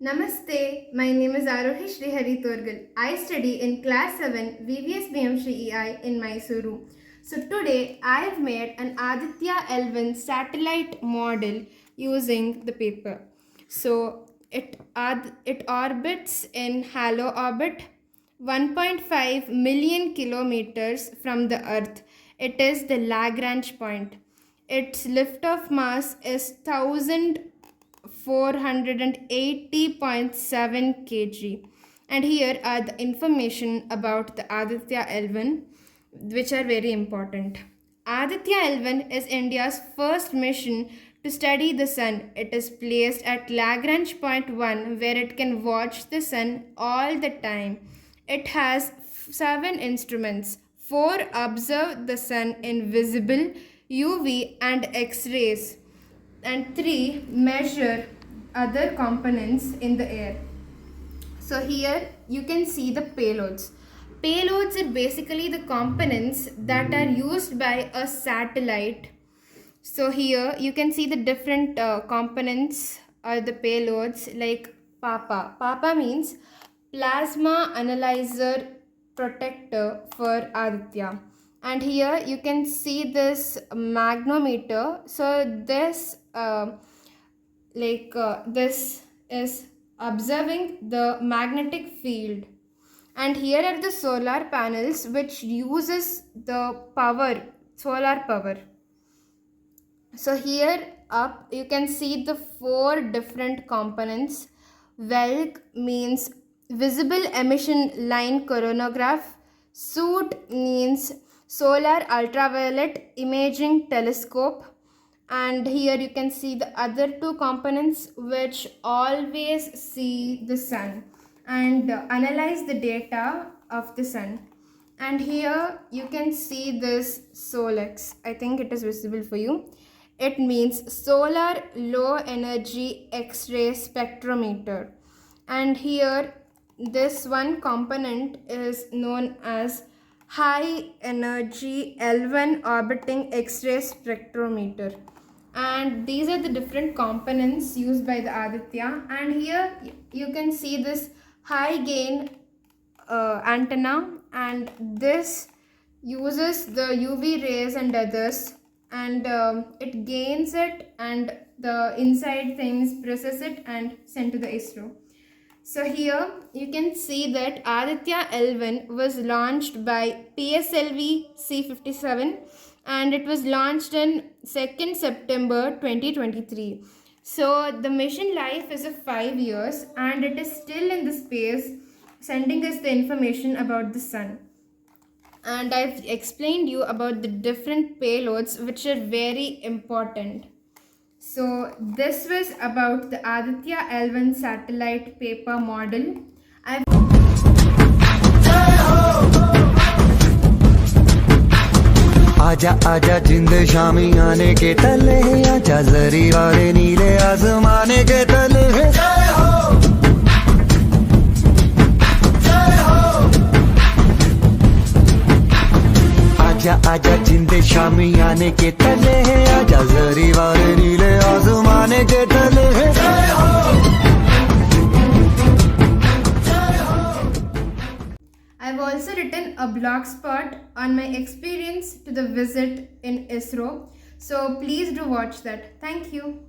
Namaste, my name is Aarohi Srihari Torgal. I study in class 7 VVS BM EI in Mysuru. So today I have made an Aditya L1 satellite model using the paper. So it orbits in halo orbit 1.5 million kilometers from the Earth. It is the Lagrange point. Its liftoff mass is 1480.7 kg. And here are the information about the Aditya L1, which are very important. Aditya L1 is India's first mission to study the sun. It is placed at Lagrange point 1 where it can watch the sun all the time. It has 7 instruments. 4 observe the sun in visible, UV and X-rays, and 3 measure other components in the air. So here you can see the payloads. Payloads are basically the components that are used by a satellite. So here you can see the different components or the payloads like PAPA. PAPA means Plasma Analyzer Protector for Aditya. And here you can see this magnometer. So this this is observing the magnetic field. And here are the solar panels which uses the power, solar power. So here up you can see the 4 different components. VELC means visible emission line coronagraph. SOOT means solar ultraviolet imaging telescope. And here you can see the other 2 components which always see the sun and analyze the data of the sun. And here you can see this SOLEX. I think it is visible for you. It means solar low energy X-ray spectrometer. And here this one component is known as high energy L1 orbiting X-ray spectrometer. And these are the different components used by the Aditya. And here you can see this high gain antenna, and this uses the UV rays and others, and it gains it, and the inside things process it and sent to the ISRO. So here you can see that Aditya L1 was launched by PSLV C57 and it was launched in 2nd September 2023. So the mission life is of 5 years and it is still in the space, sending us the information about the sun. And I've explained you about the different payloads which are very important. So this was about the Aditya L1 satellite paper model. आजा आजा जिंद शामी आने के तले, आजा जरी वाले नीले आसमाने के तले। आजा आजा जिंद शामी आने के तले, आजा जरी वाले नीले आसमाने के तले। I've also written a blog spot on my experience to the visit in ISRO. So please do watch that. Thank you.